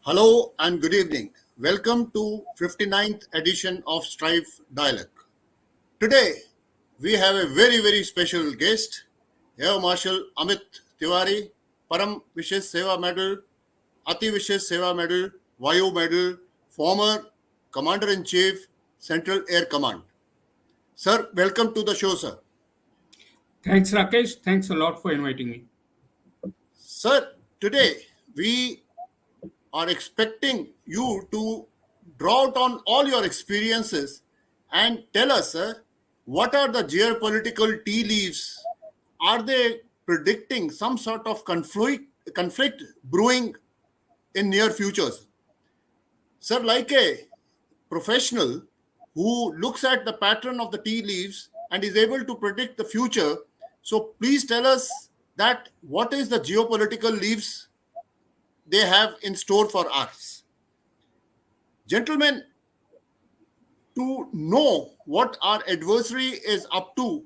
Hello and good evening. Welcome to 59th edition of Strife Dialogue. Today we have a very special guest. Here Marshal Amit Tiwari, Param Vishesh Seva Medal, Ati Vishesh Seva Medal, Vayu Medal, former Commander-in-Chief, Central Air Command. Sir, welcome to the show, sir. Thanks, Rakesh. Thanks a lot for inviting me. Sir, today we are expecting you to draw out on all your experiences and tell us, sir, what are the geopolitical tea leaves? Are they predicting some sort of conflict brewing in near futures? Sir, like a professional who looks at the pattern of the tea leaves and is able to predict the future, so please tell us that what is the geopolitical leaves they have in store for us. Gentlemen, to know what our adversary is up to,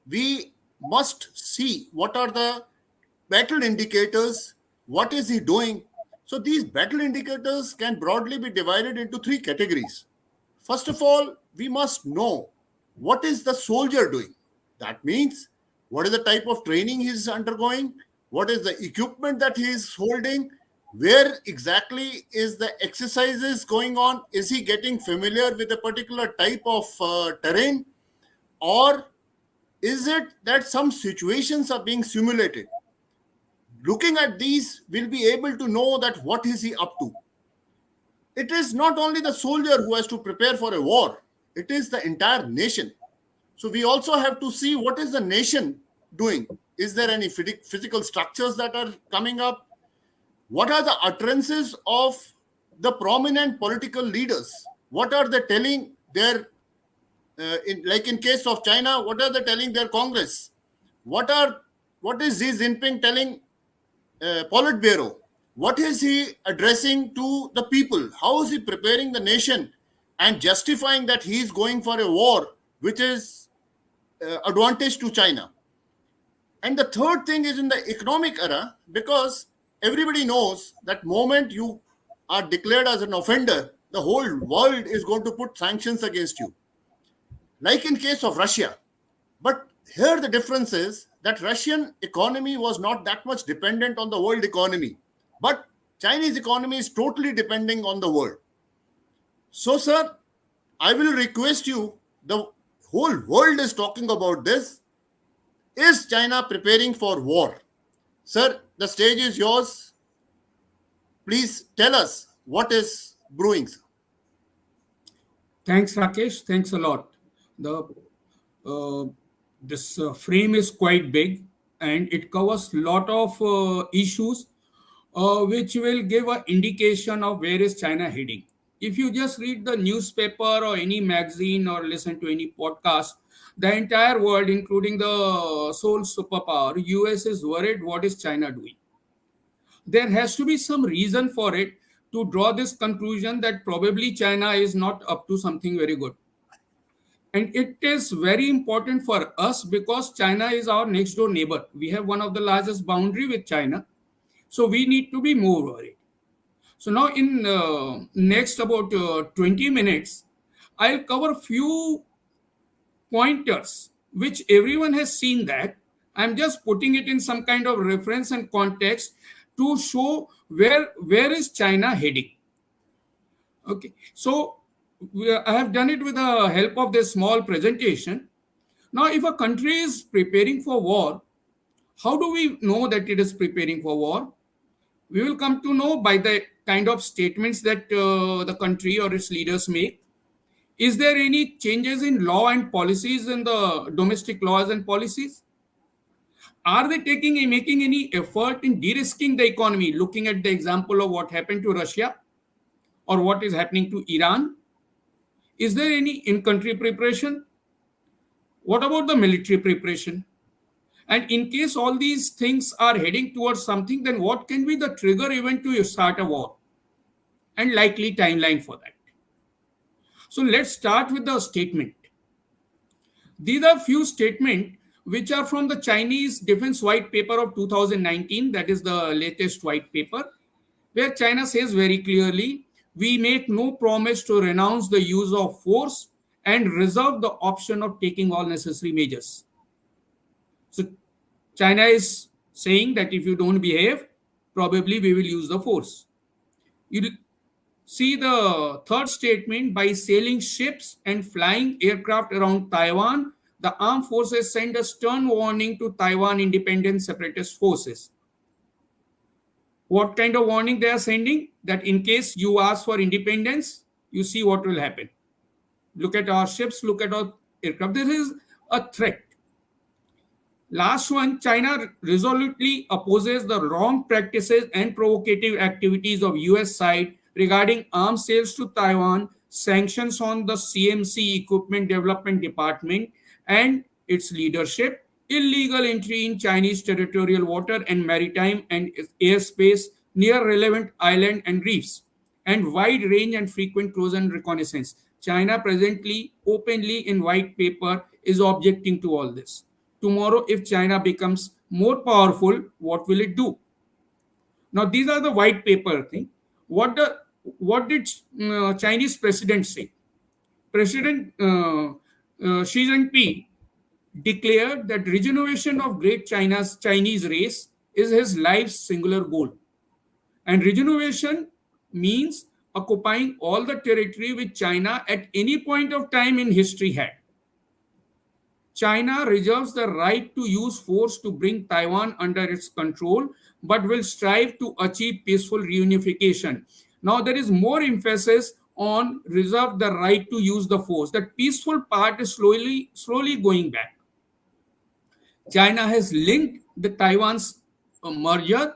we must see what are the battle indicators, what is he doing. So these battle indicators can broadly be divided into three categories. First of all, we must know what is the soldier doing. That means what is the type of training he is undergoing, what is the equipment that he is holding, where exactly is the exercises going on, is he getting familiar with a particular type of terrain, or is it that some situations are being simulated. Looking at these, we'll be able to know that what is he up to. It is not only the soldier who has to prepare for a war, it is the entire nation. So we also have to see what is the nation doing. Is there any physical structures that are coming up? What are the utterances of the prominent political leaders? What are they telling their, like in case of China, what are they telling their Congress? What is Xi Jinping telling Politburo? What is he addressing to the people? How is he preparing the nation and justifying that he is going for a war, which is advantage to China? And the third thing is in the economic era, because everybody knows that moment you are declared as an offender, the whole world is going to put sanctions against you, like in case of Russia. But here the difference is that Russian economy was not that much dependent on the world economy, but Chinese economy is totally depending on the world. So, sir, I will request you, the whole world is talking about this. Is China preparing for war? Sir, the stage is yours. Please tell us what is brewing. Thanks, Rakesh. Thanks a lot. The uh, this frame is quite big and it covers lot of issues which will give an indication of where is China heading. If you just read the newspaper or any magazine or listen to any podcast, the entire world, including the sole superpower, US, is worried what is China doing. There has to be some reason for it to draw this conclusion that probably China is not up to something very good. And it is very important for us because China is our next door neighbor. We have one of the largest boundary with China. So we need to be more worried. So now in next about 20 minutes, I'll cover few pointers which everyone has seen that. I'm just putting it in some kind of reference and context to show where is China heading. Okay, so I have done it with the help of this small presentation. Now, if a country is preparing for war, how do we know that it is preparing for war? We will come to know by the kind of statements that the country or its leaders make. Is there any changes in law and policies in the domestic laws and policies? Are they making any effort in de-risking the economy, looking at the example of what happened to Russia or what is happening to Iran? Is there any in-country preparation? What about the military preparation? And in case all these things are heading towards something, then what can be the trigger event to start a war? And likely timeline for that. So let's start with the statement. These are few statements which are from the Chinese Defense White Paper of 2019. That is the latest white paper. where China says very clearly, we make no promise to renounce the use of force and reserve the option of taking all necessary measures. So China is saying that if you don't behave, probably we will use the force. You see the third statement, by sailing ships and flying aircraft around Taiwan, the armed forces send a stern warning to Taiwan independent separatist forces. What kind of warning they are sending? That in case you ask for independence, you see what will happen. Look at our ships, look at our aircraft. This is a threat. Last one, China resolutely opposes the wrong practices and provocative activities of US side regarding arms sales to Taiwan, sanctions on the CMC Equipment Development Department and its leadership, illegal entry in Chinese territorial water and maritime and airspace near relevant island and reefs, and wide range and frequent close and reconnaissance. China presently openly in white paper is objecting to all this. Tomorrow, if China becomes more powerful, what will it do? Now, these are the white paper thing. What did Chinese president say? President Xi Jinping declared that regeneration of Great China's Chinese race is his life's singular goal. And regeneration means occupying all the territory which China at any point of time in history had. China reserves the right to use force to bring Taiwan under its control, but will strive to achieve peaceful reunification. Now, there is more emphasis on reserve the right to use the force. That peaceful part is slowly going back. China has linked the Taiwan's merger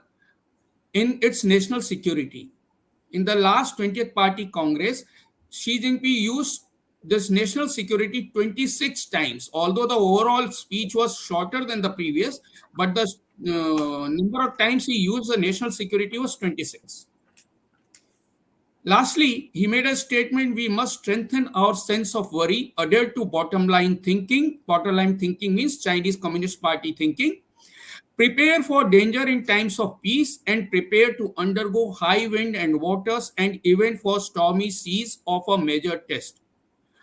in its national security. In the last 20th Party Congress, Xi Jinping used this national security 26 times, although the overall speech was shorter than the previous, but the number of times he used the national security was 26. Lastly, he made a statement, we must strengthen our sense of worry, adhere to bottom line thinking. Bottom line thinking means Chinese Communist Party thinking. Prepare for danger in times of peace and prepare to undergo high wind and waters and even for stormy seas of a major test.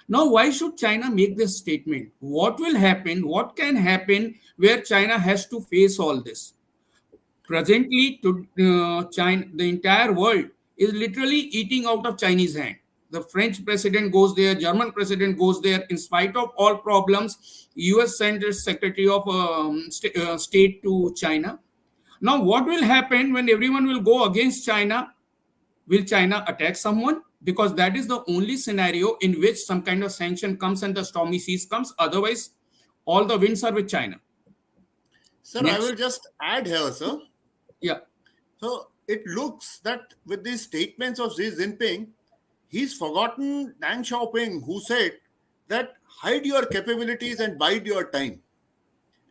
Now, why should China make this statement? What will happen? What can happen where China has to face all this? Presently, China, the entire world is literally eating out of Chinese hand. The French president goes there, German president goes there. In spite of all problems, US sent its Secretary of State to China. Now, what will happen when everyone will go against China? Will China attack someone? Because that is the only scenario in which some kind of sanction comes and the stormy seas comes. Otherwise, all the winds are with China. Sir, I Next. will just add here, sir. Yeah. So it looks that with these statements of Xi Jinping, he's forgotten Deng Xiaoping, who said that hide your capabilities and bide your time.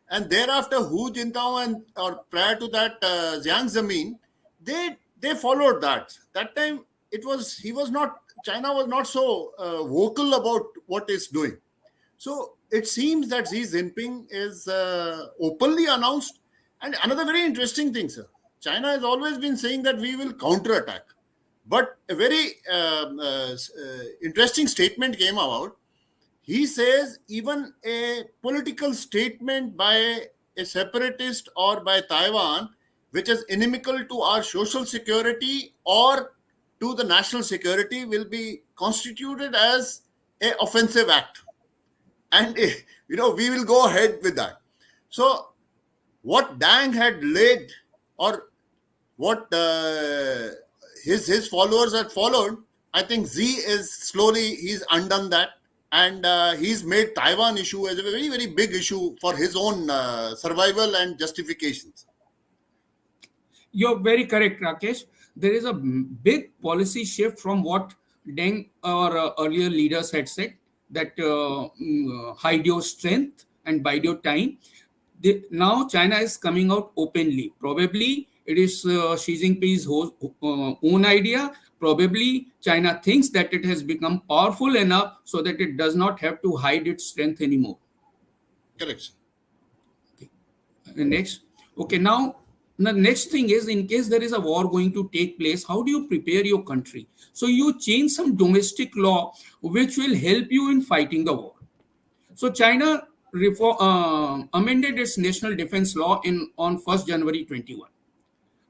And thereafter, Hu Jintao and or prior to that, Jiang Zemin, they followed that. That time, it was he was not China was not so vocal about what it's doing. So it seems that Xi Jinping is openly announced. And another very interesting thing, sir, China has always been saying that we will counterattack. But a very interesting statement came about. He says even a political statement by a separatist or by Taiwan, which is inimical to our social security or to the national security, will be constituted as a offensive act. And we will go ahead with that. So what Dang had laid, or what his followers had followed, I think Z is slowly he's undone that, and he's made Taiwan issue as a very very big issue for his own survival and justifications. You're very correct, Rakesh. There is a big policy shift from what Deng or earlier leaders had said, that hide your strength and bide your time. Now China is coming out openly. Probably it is Xi Jinping's own idea. Probably China thinks that it has become powerful enough so that it does not have to hide its strength anymore. Correct. Next. Okay, now The next thing is, in case there is a war going to take place, how do you prepare your country? So you change some domestic law which will help you in fighting the war. So China amended its national defense law in on 1st January 21.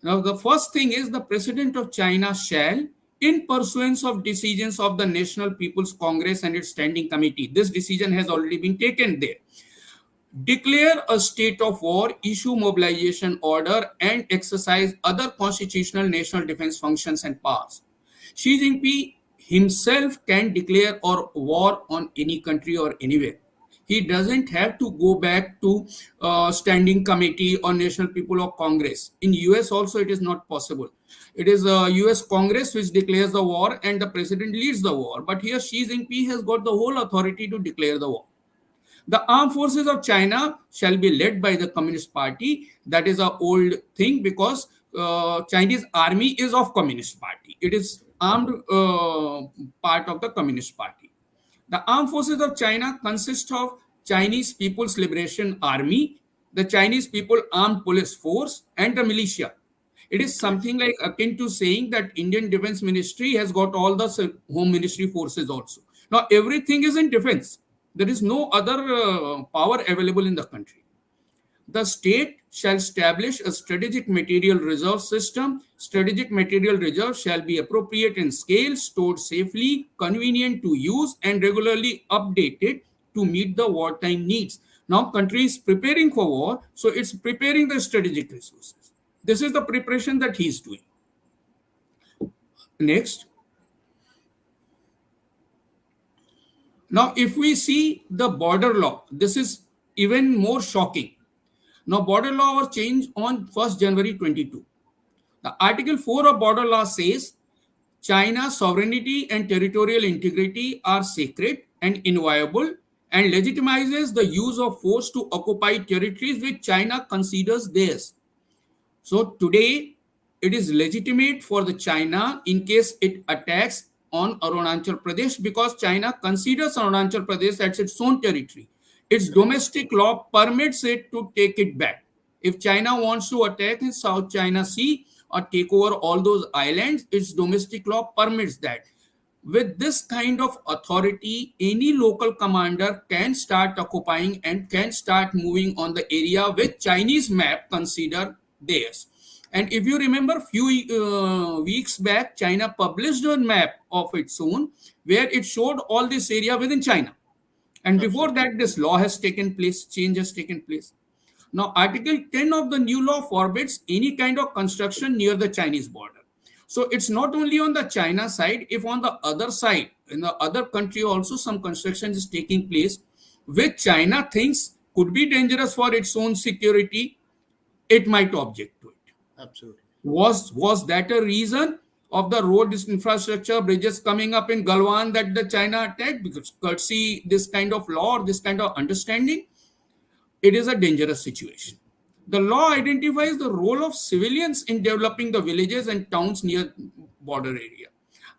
Now the first thing is the president of China shall, in pursuance of decisions of the National People's Congress and its standing committee, this decision has already been taken there, declare a state of war, issue mobilization order, and exercise other constitutional national defense functions and powers. Xi Jinping himself can declare a war on any country or anywhere. He doesn't have to go back to standing committee or national people or Congress. In US also it is not possible. It is US Congress which declares the war and the president leads the war. But here Xi Jinping has got the whole authority to declare the war. The armed forces of China shall be led by the Communist Party. That is an old thing because Chinese army is of Communist Party. It is armed part of the Communist Party. The armed forces of China consist of Chinese People's Liberation Army, the Chinese People Armed Police Force, and the militia. It is Yes, something like akin to saying that Indian Defense Ministry has got all the Home Ministry forces also. Now everything is in defense. There is no other power available in the country. The state shall establish a strategic material reserve system. Strategic material reserve shall be appropriate in scale, stored safely, convenient to use, and regularly updated to meet the wartime needs. Now, country is preparing for war, so it's preparing the strategic resources. This is the preparation that he's doing. Next. Now, if we see the border law, this is even more shocking. Now, border law was changed on 1st January 22. The Article 4 of border law says China's sovereignty and territorial integrity are sacred and inviolable and legitimizes the use of force to occupy territories which China considers theirs. So today, it is legitimate for the China in case it attacks on Arunachal Pradesh because China considers Arunachal Pradesh as its own territory. Its correct. domestic law permits it to take it back. If China wants to attack in South China Sea or take over all those islands, its domestic law permits that. With this kind of authority, any local commander can start occupying and can start moving on the area which Chinese map consider theirs. And if you remember, few weeks back, China published a map of its own where it showed all this area within China. And before Absolutely. that, this law has taken place, change has taken place. Now, Article 10 of the new law forbids any kind of construction near the Chinese border. So it's not only on the China side, if on the other side, in the other country also some construction is taking place, which China thinks could be dangerous for its own security, it might object to it. Absolutely. Was that a reason of the road infrastructure bridges coming up in Galwan that the China attacked? Because courtesy this kind of law or this kind of understanding, it is a dangerous situation. The law identifies the role of civilians in developing the villages and towns near border area.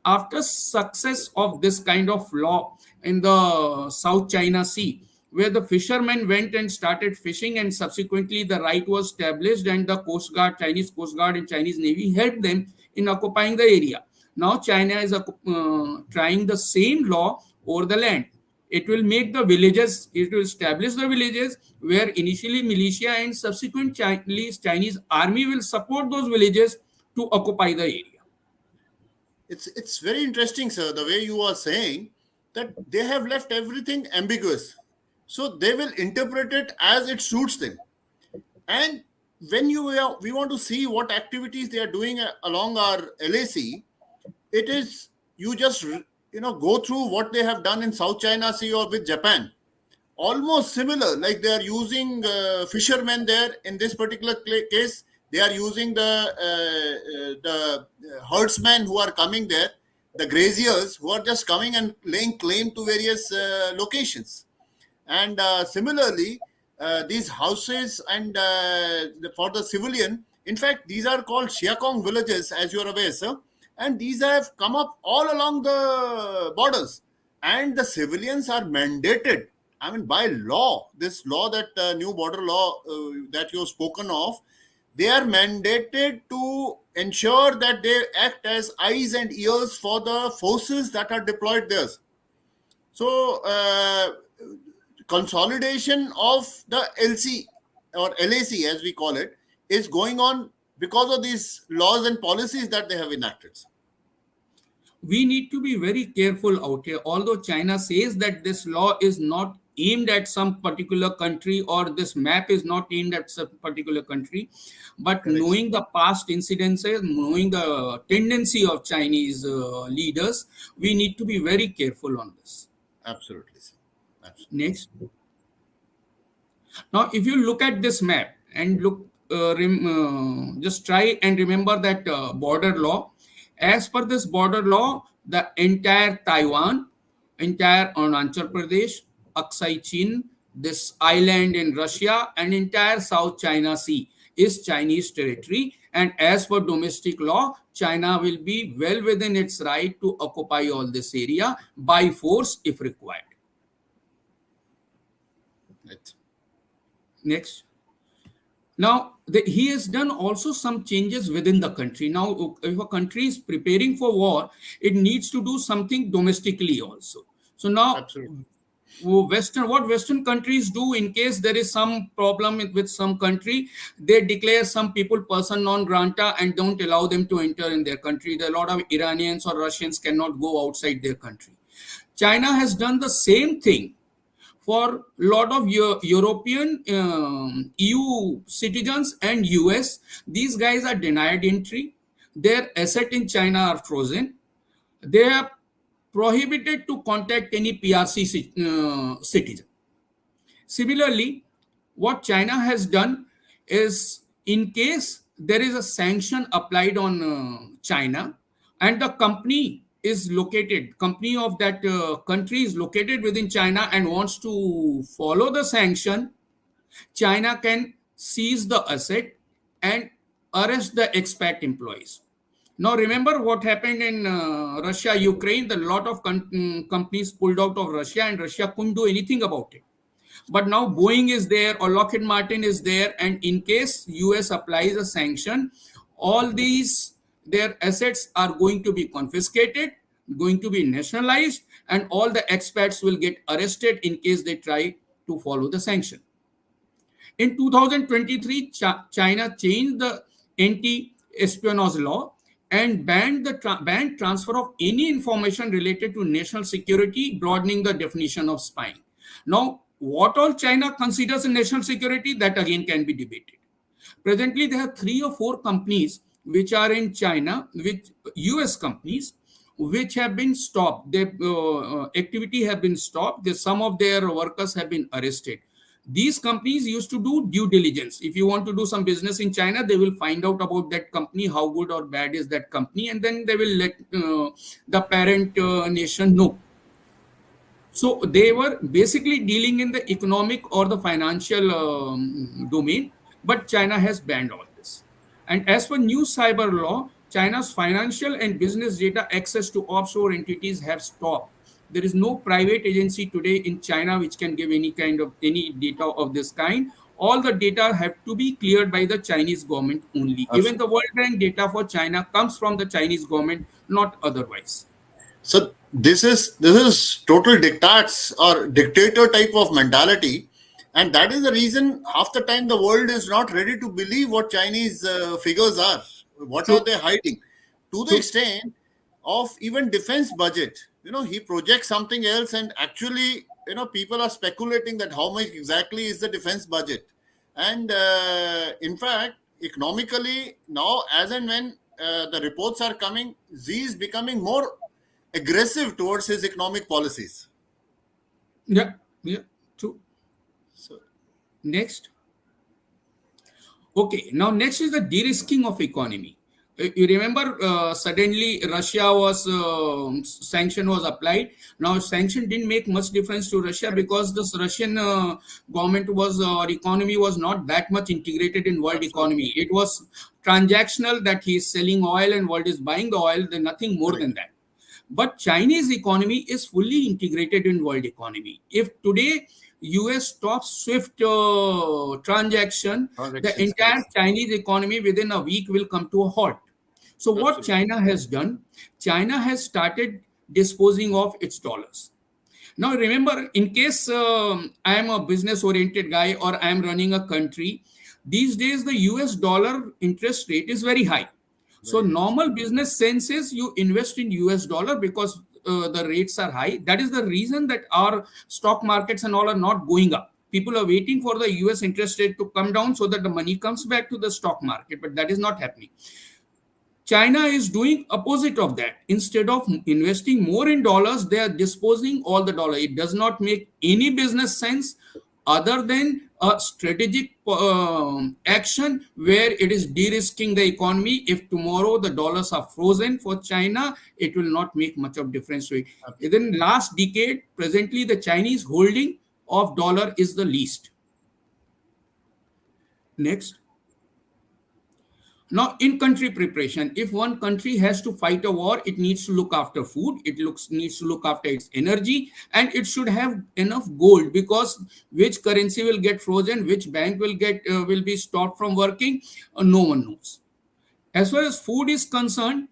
After success of this kind of law in the South China Sea, where the fishermen went and started fishing and subsequently the right was established and the Coast Guard, Chinese Coast Guard and Chinese Navy helped them in occupying the area. Now China is trying the same law over the land. It will make the villages, it will establish the villages where initially militia and subsequent Chinese army will support those villages to occupy the area. It's very interesting, sir, the way you are saying that they have left everything ambiguous. So they will interpret it as it suits them. And when we want to see what activities they are doing along our LAC, it is you just go through what they have done in South China Sea or with Japan. Almost similar, like they are using fishermen there. In this particular case, they are using the herdsmen who are coming there, the graziers who are just coming and laying claim to various locations. And similarly, these houses and for the civilian, in fact, these are called Shiakong villages, as you are aware, sir. And these have come up all along the borders. And the civilians are mandated, I mean, by law, this law that new border law that you've spoken of, they are mandated to ensure that they act as eyes and ears for the forces that are deployed there. So, consolidation of the LC or LAC, as we call it, is going on because of these laws and policies that they have enacted. We need to be very careful out here. Although China says that this law is not aimed at some particular country, or this map is not aimed at some particular country, but Correct, sir. knowing the past incidences, knowing the tendency of Chinese leaders, we need to be very careful on this. Absolutely, sir. Absolutely. Next. Now, if you look at this map and just try and remember that border law. As per this border law, the entire Taiwan, entire Arunachal Pradesh, Aksai Chin, this island in Russia, and entire South China Sea is Chinese territory. And as per domestic law, China will be well within its right to occupy all this area by force if required. Right. Next. Now, he has done also some changes within the country. Now, if a country is preparing for war, it needs to do something domestically also. So now, Absolutely. what Western countries do in case there is some problem with some country, they declare some people person non grata and don't allow them to enter in their country. There are a lot of Iranians or Russians cannot go outside their country. China has done the same thing for a lot of European, EU citizens and US. These guys are denied entry. Their assets in China are frozen. They are prohibited to contact any PRC citizen. Similarly, what China has done is, in case there is a sanction applied on China, and the company of that country is located within China and wants to follow the sanction, China can seize the asset and arrest the expat employees. Now, remember what happened in Russia, Ukraine? The lot of companies pulled out of Russia, and Russia couldn't do anything about it. But now Boeing is there or Lockheed Martin is there, and in case US applies a sanction, all these their assets are going to be confiscated, going to be nationalized, and all the expats will get arrested in case they try to follow the sanction. In 2023, China changed the anti-espionage law and banned transfer of any information related to national security, broadening the definition of spying. Now, what all China considers a national security, that again can be debated. Presently, there are 3 or 4 companies which are in China, which US companies, which have been stopped. Their activity have been stopped. Some of their workers have been arrested. These companies used to do due diligence. If you want to do some business in China, they will find out about that company, how good or bad is that company, and then they will let the parent nation know. So they were basically dealing in the economic or the financial domain, but China has banned all this. And as for new cyber law, China's financial and business data access to offshore entities have stopped. There is no private agency today in China which can give any data of this kind. All the data have to be cleared by the Chinese government only. Even the Absolutely. World Bank data for China comes from the Chinese government, not otherwise. So this is total diktats or dictator type of mentality, and that is the reason half the time the world is not ready to believe what Chinese figures are. What are True, they hiding? To the true. extent of even defense budget, he projects something else, and actually, people are speculating that how much exactly is the defense budget, and in fact, economically now, as and when the reports are coming, Z is becoming more aggressive towards his economic policies. Yeah, yeah, true. So, Next. Okay, now next is the de-risking of economy. You remember suddenly Russia was sanction was applied. Now sanction didn't make much difference to Russia correct. because this Russian government was or economy was not that much integrated in world Absolutely. economy. It was transactional that he is selling oil and world is buying the oil. Then nothing more than Correct. that. But Chinese economy is fully integrated in world economy. If today US stops SWIFT transaction, the Transactions, entire correct. Chinese economy within a week will come to a halt. So what Absolutely. China has done, China has started disposing of its dollars. Now, remember, in case I am a business oriented guy or I am running a country, these days the US dollar interest rate is very high. So, Very high. normal business sense is you invest in US dollar because the rates are high. That is the reason that our stock markets and all are not going up. People are waiting for the US interest rate to come down so that the money comes back to the stock market, but that is not happening. China is doing opposite of that. Instead of investing more in dollars, they are disposing all the dollar. It does not make any business sense other than a strategic action where it is de-risking the economy. If tomorrow the dollars are frozen for China, it will not make much of difference to it. Absolutely. In last decade, presently the Chinese holding of dollar is the least. Next. Now, in country preparation, if one country has to fight a war, it needs to look after food, needs to look after its energy, and it should have enough gold because which currency will get frozen, which bank will be stopped from working, no one knows. As far as food is concerned,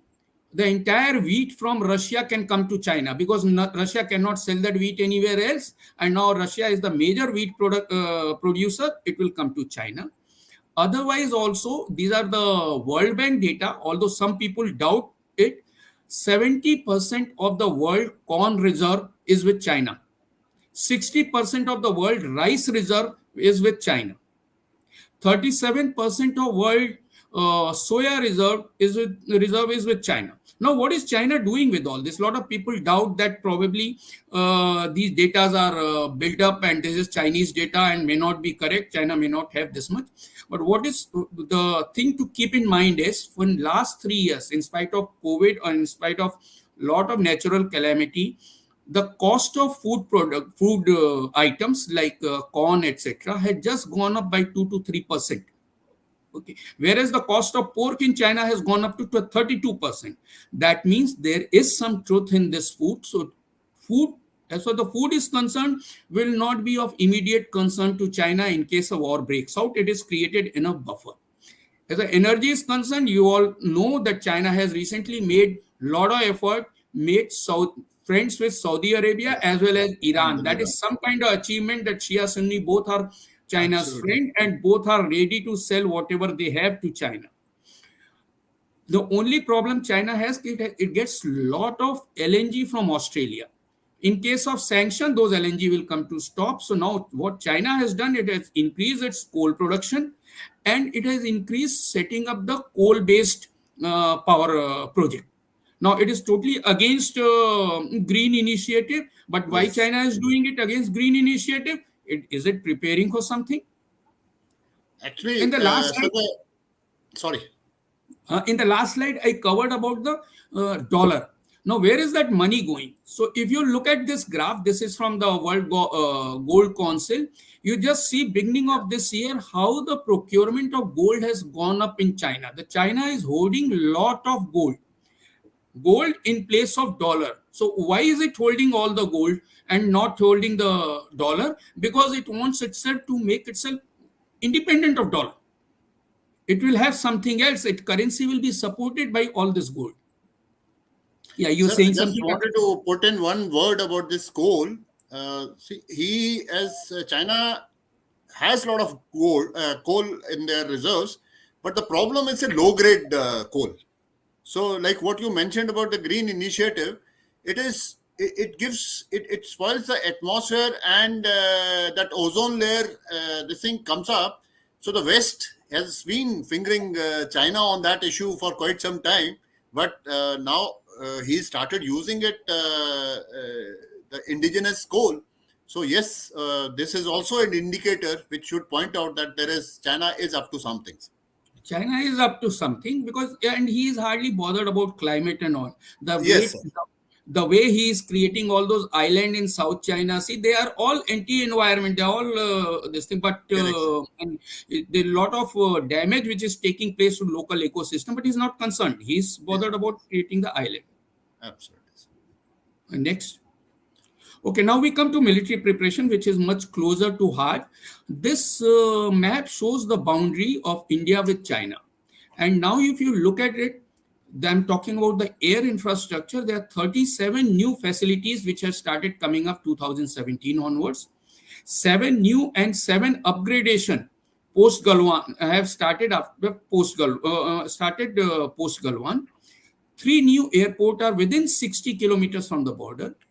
the entire wheat from Russia can come to China because Russia cannot sell that wheat anywhere else, and now Russia is the major wheat producer. It will come to China. Otherwise, also, these are the World Bank data, although some people doubt it. 70% of the world corn reserve is with China. 60% of the world rice reserve is with China. 37% of world soya reserve is with China. Now, what is China doing with all this? A lot of people doubt that probably these data are built up and this is Chinese data and may not be correct. China may not have this much. But what is the thing to keep in mind is when last 3 years, in spite of COVID or in spite of lot of natural calamity, the cost of food items like corn, etc., had just gone up by 2 to 3%. Okay, whereas the cost of pork in China has gone up to 32%. That means there is some truth in this food. So, food, as far as the food is concerned, will not be of immediate concern to China in case a war breaks out. It is created enough buffer. As the energy is concerned, you all know that China has recently made lot of effort, made friends with Saudi Arabia Yes. as well as And Iran. then That Iran. is some kind of achievement that Shia Sunni both are China's Absolutely. friend and both are ready to sell whatever they have to China. The only problem China has, it gets lot of LNG from Australia. In case of sanction, those LNG will come to stop. So now what China has done, it has increased its coal production and it has increased setting up the coal-based power project. Now it is totally against green initiative, but why Yes. China is doing it against green initiative? Is it preparing for something? In Actually, the last so slide, sorry. in the last slide, I covered about the dollar. Now, where is that money going? So, if you look at this graph, this is from the Gold Council. You just see beginning of this year how the procurement of gold has gone up in China. The China is holding lot of gold in place of dollar. So, why is it holding all the gold and not holding the dollar? Because it wants itself to make itself independent of dollar. It will have something else. Its currency will be supported by all this gold. Yeah, you Sir, I saying just something? wanted to put in one word about this coal. See, he as China has a lot of coal in their reserves, but the problem is a low grade coal. So, like what you mentioned about the green initiative, it gives it spoils the atmosphere and that ozone layer. This thing comes up. So the West has been fingering China on that issue for quite some time, but now he started using it, the indigenous coal. So yes, this is also an indicator which should point out that there is China is up to some things. China is up to something because, and he is hardly bothered about climate and all. The Yes, way sir. the way he is creating all those island in South China, see, they are all anti-environment. They are all this thing, but Correct, sir. and there are a lot of damage which is taking place to local ecosystem. But he's not concerned. He's Yeah, bothered about creating the island. absolutely. Next. Okay, now we come to military preparation, which is much closer to heart. This map shows the boundary of India with China. And now, if you look at it, I'm talking about the air infrastructure. There are 37 new facilities which have started coming up 2017 onwards. Seven new and seven upgradation post Galwan have started after post Galwan. Three new airports are within 60 kilometers from the border. Correct.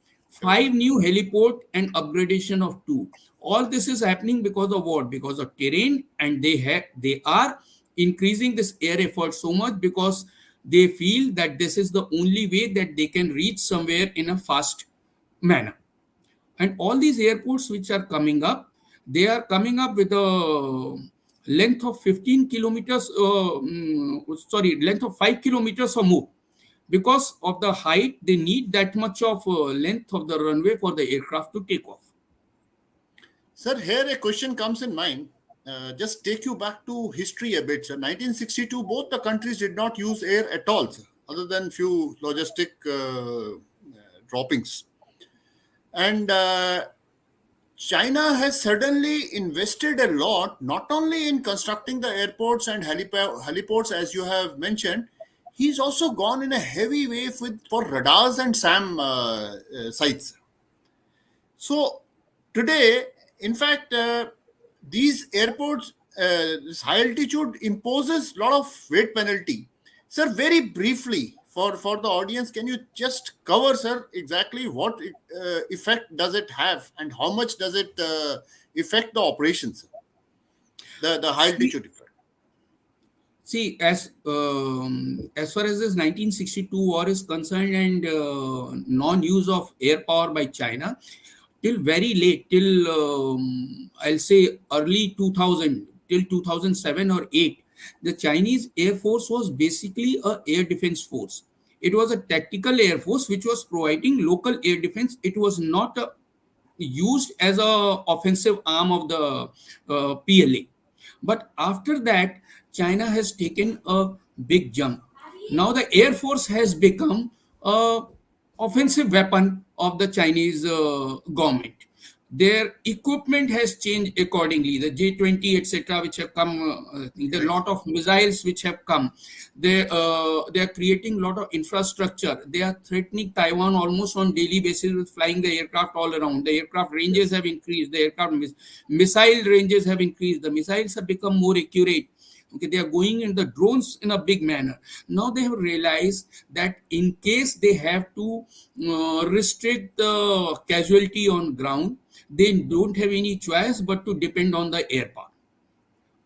Five new heliport and upgradation of two. All this is happening because of what? Because of terrain, and they are increasing this air effort so much because they feel that this is the only way that they can reach somewhere in a fast manner. And all these airports which are coming up, they are coming up with a length of 15 kilometers, length of 5 kilometers or more. Because of the height, they need that much of length of the runway for the aircraft to take off. Sir, here a question comes in mind. Just take you back to history a bit, sir. 1962, both the countries did not use air at all, sir, other than few logistic droppings. And China has suddenly invested a lot, not only in constructing the airports and heliports, as you have mentioned. He's also gone in a heavy way for radars and SAM sites. So today, in fact, these airports, this high altitude imposes a lot of weight penalty. Sir, very briefly for the audience, can you just cover, sir, exactly what effect does it have and how much does it affect the operations, the high See, altitude effect? See, as far as this 1962 war is concerned and non-use of air power by China, till very late, till I'll say early 2000, till 2007 or 8, the Chinese Air Force was basically a air defense force. It was a tactical air force which was providing local air defense. It was not used as a offensive arm of the PLA. But after that, China has taken a big jump. Now the Air Force has become a offensive weapon of the Chinese government. Their equipment has changed accordingly. The J-20, etc., which have come, the Correct. lot of missiles which have come. They are creating a lot of infrastructure. They are threatening Taiwan almost on daily basis with flying the aircraft all around. The aircraft ranges Yes. have increased. The missile ranges have increased. The missiles have become more accurate. Okay, they are going in the drones in a big manner. Now they have realized that in case they have to restrict the casualty on ground, they don't have any choice but to depend on the air power.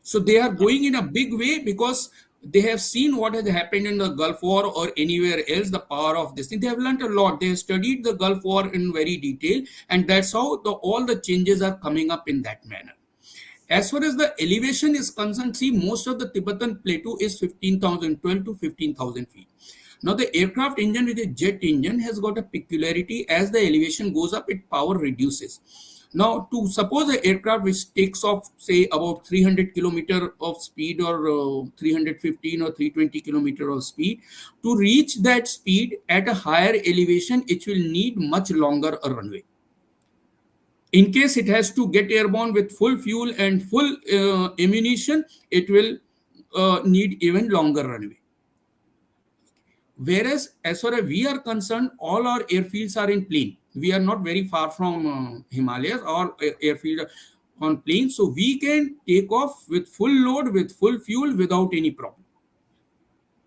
So they are going in a big way because they have seen what has happened in the Gulf War or anywhere else, the power of this thing. They have learned a lot. They have studied the Gulf War in very detail, and that's how all the changes are coming up in that manner. As far as the elevation is concerned, see, most of the Tibetan plateau is 15,000, 12 to 15,000 feet. Now, the aircraft engine with a jet engine has got a peculiarity. As the elevation goes up, its power reduces. Now, to suppose an aircraft which takes off, say, about 300 kilometer of speed or 315 or 320 kilometer of speed, to reach that speed at a higher elevation, it will need much longer a runway. In case it has to get airborne with full fuel and full ammunition, it will need even longer runway. Whereas, as far as we are concerned, all our airfields are in plain. We are not very far from Himalayas. All airfields are on plain, so we can take off with full load, with full fuel, without any problem.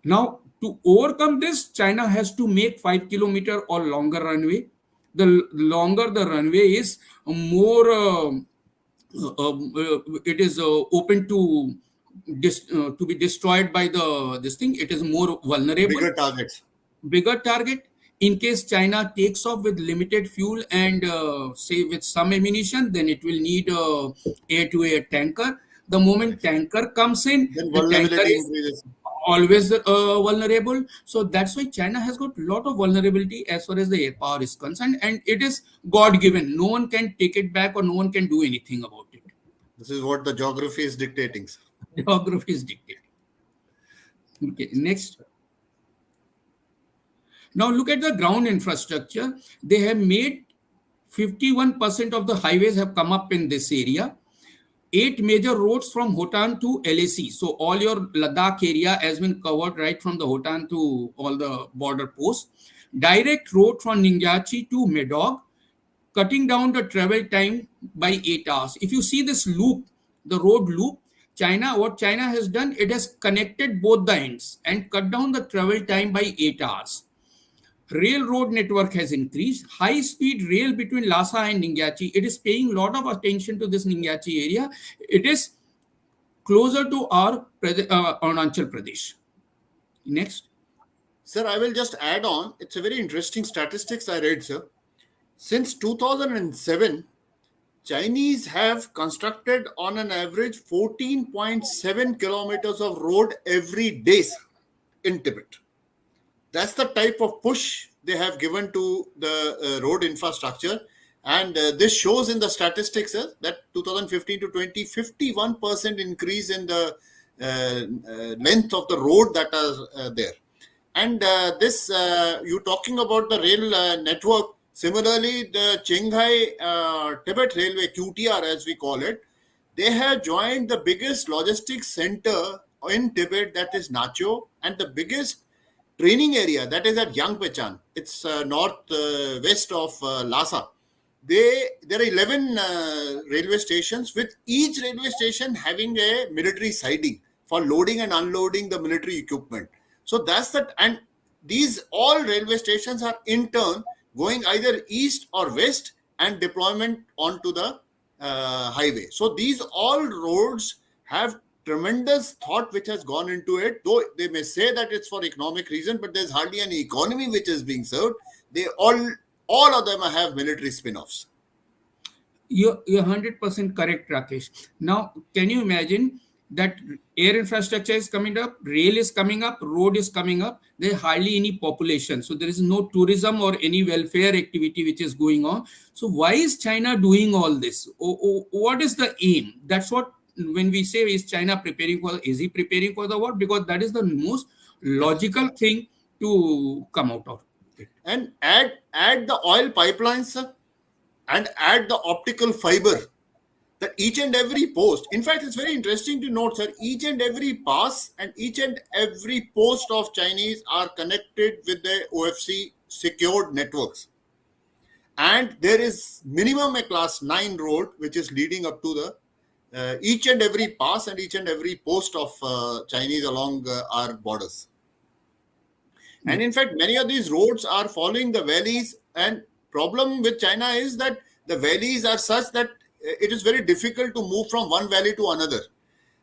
Now, to overcome this, China has to make 5 kilometer or longer runway. The longer the runway is, more it is open to be destroyed by the this thing. It is more vulnerable. Bigger targets. Bigger target. In case China takes off with limited fuel and say with some ammunition, then it will need a air-to-air tanker. The moment Correct. tanker comes in, Then the tanker vulnerability is increases. always vulnerable. So that's why China has got a lot of vulnerability as far as the air power is concerned, and it is God given. No one can take it back or no one can do anything about it. This is what the geography is dictating, sir. Geography is dictated. Okay, next. Now look at the ground infrastructure. They have made 51% of the highways have come up in this area. 8 major roads from Hotan to LAC. So all your Ladakh area has been covered right from the Hotan to all the border posts. Direct road from Ningyachi to Medog, cutting down the travel time by 8 hours. If you see this loop, the road loop, what China has done, it has connected both the ends and cut down the travel time by 8 hours. Railroad network has increased. High speed rail between Lhasa and Ningyachi, it is paying a lot of attention to this Ningyachi area. It is closer to our Arunachal Pradesh. Next. Sir, I will just add on. It's a very interesting statistics I read, sir. Since 2007, Chinese have constructed on an average 14.7 kilometers of road every day in Tibet. That's the type of push they have given to the road infrastructure. And this shows in the statistics that 2015 to 20, 51% increase in the length of the road that are there. And this, you talking about the rail network. Similarly, the Qinghai Tibet Railway, QTR as we call it, they have joined the biggest logistics center in Tibet, that is Nacho, and the biggest training area that is at Yangpechan. It's north west of Lhasa. There are 11 railway stations, with each railway station having a military siding for loading and unloading the military equipment. So that's that. And these all railway stations are in turn going either east or west and deployment onto the highway. So these all roads have tremendous thought which has gone into it, though they may say that it's for economic reason, but there's hardly any economy which is being served. They all of them have military spin-offs. You're 100% correct, Rakesh. Now, can you imagine that air infrastructure is coming up, rail is coming up, road is coming up, there's hardly any population. So there is no tourism or any welfare activity which is going on. So why is China doing all this? What is the aim? That's what, when we say is China preparing for, is he preparing for the what? Because that is the most logical thing to come out of it. And add the oil pipelines, and add the optical fiber, that each and every post, in fact, it's very interesting to note, sir, each and every pass and each and every post of Chinese are connected with the OFC secured networks. And there is minimum a class 9 road which is leading up to the each and every pass and each and every post of Chinese along our borders. And in fact, many of these roads are following the valleys, and problem with China is that the valleys are such that it is very difficult to move from one valley to another.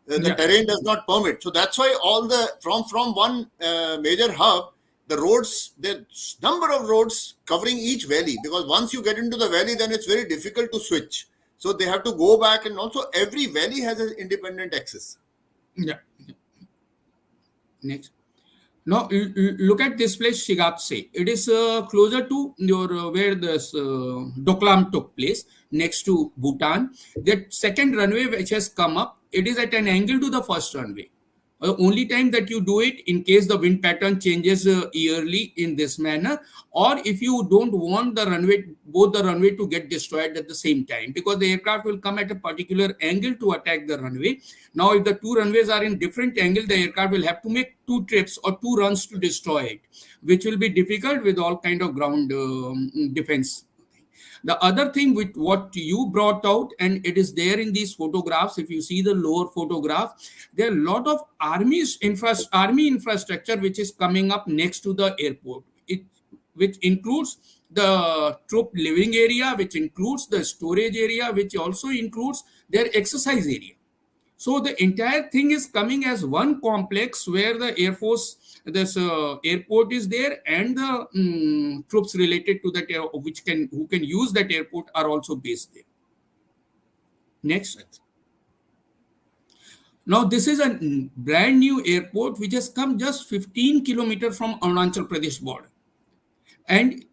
The terrain does not permit. So that's why all the from one major hub, the roads, the number of roads covering each valley, because once you get into the valley, then it's very difficult to switch. So they have to go back, and also every valley has an independent access. Yeah. Next. Now, look at this place, Shigatse. It is closer to your where this Doklam took place, next to Bhutan. That second runway which has come up, it is at an angle to the first runway. The only time that you do it in case the wind pattern changes yearly in this manner, or if you don't want the runway, both the runway to get destroyed at the same time, because the aircraft will come at a particular angle to attack the runway. Now, if the two runways are in different angle, the aircraft will have to make 2 trips or 2 runs to destroy it, which will be difficult with all kind of ground defense. The other thing with what you brought out, and it is there in these photographs, if you see the lower photograph, there are a lot of army infrastructure which is coming up next to the airport, which includes the troop living area, which includes the storage area, which also includes their exercise area. So the entire thing is coming as one complex where the Air Force, this airport is there, and the troops related to that, who can use that airport are also based there. Next. Now this is a brand new airport which has come just 15 kilometers from Arunachal Pradesh border, and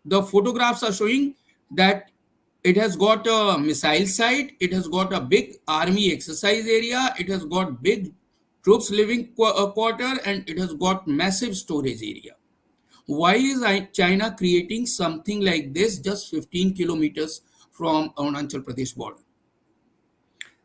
the photographs are showing that it has got a missile site, it has got a big army exercise area, it has got big troops living quarter, and it has got massive storage area. Why is China creating something like this just 15 kilometers from Arunachal Pradesh border?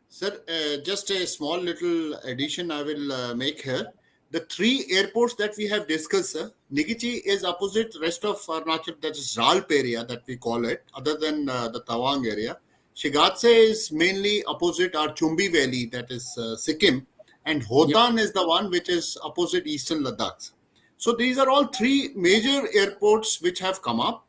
Sir, just a small little addition I will make here. The three airports that we have discussed, sir, Nigichi is opposite rest of Arunachal, that is Ralp area that we call it, other than the Tawang area. Shigatse is mainly opposite our Chumbi Valley, that is Sikkim, and Yep. Hotan is the one which is opposite Eastern Ladakh. So these are all three major airports which have come up,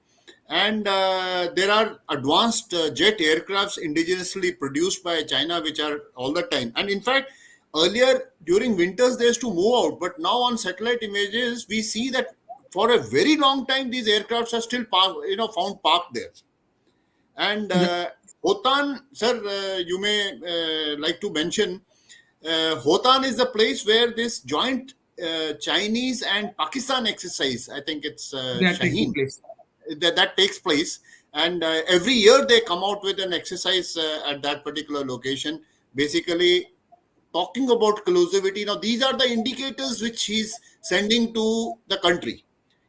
and there are advanced jet aircrafts indigenously produced by China, which are all the time. And in fact, earlier during winters they used to move out, but now on satellite images we see that for a very long time these aircrafts are still found parked there. And Yep. Hotan, sir, you may like to mention, Hotan is the place where this joint Chinese and Pakistan exercise, I think it's That taking Shaheen, place. that takes place. And every year they come out with an exercise at that particular location, basically talking about collusivity. Now these are the indicators which he's sending to the country.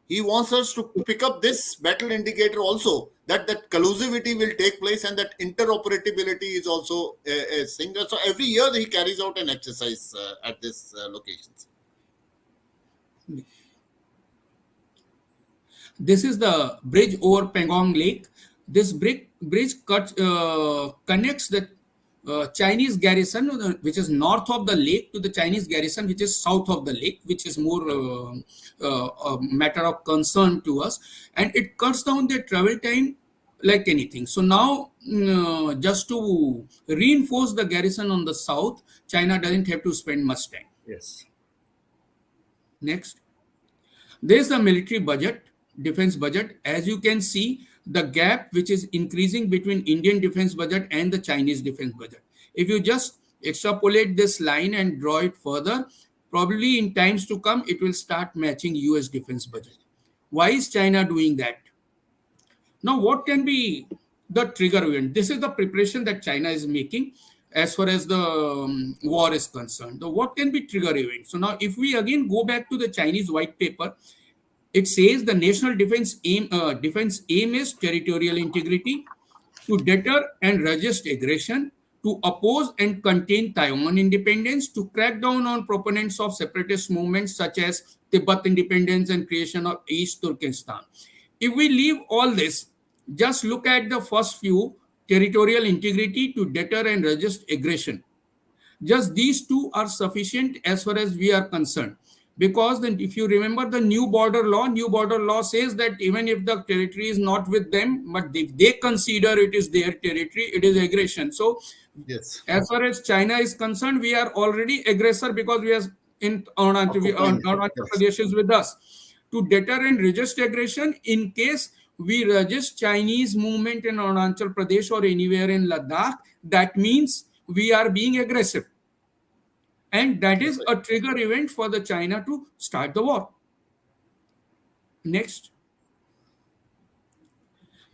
He wants us to pick up this battle indicator also, that collusivity will take place and that interoperability is also a thing. So every year he carries out an exercise at this locations. This is the bridge over Pangong Lake. This connects the Chinese garrison, which is north of the lake, to the Chinese garrison, which is south of the lake, which is more a matter of concern to us. And it cuts down the travel time like anything. So now, just to reinforce the garrison on the south, China doesn't have to spend much time. Yes. Next. There's the military budget, defense budget. As you can see, the gap which is increasing between Indian defense budget and the Chinese defense budget. If you just extrapolate this line and draw it further, probably in times to come, it will start matching US defense budget. Why is China doing that? Now, what can be the trigger event? This is the preparation that China is making as far as the war is concerned. The what can be trigger event? So now, if we again go back to the Chinese white paper, it says the national defense aim is territorial integrity, to deter and resist aggression, to oppose and contain Taiwan independence, to crack down on proponents of separatist movements such as Tibet independence and creation of East Turkestan. If we leave all this, just look at the first few: territorial integrity, to deter and resist aggression. Just these two are sufficient as far as we are concerned. Because then, if you remember the new border law says that even if the territory is not with them, but if they consider it is their territory, it is aggression. So, Yes. as far as China is concerned, we are already aggressor because we are in Occupying. Arunachal Yes. Pradesh is with us. To deter and resist aggression, in case we resist Chinese movement in Arunachal Pradesh or anywhere in Ladakh, that means we are being aggressive. And that Yes, is sir. a trigger event for the China to start the war. Next.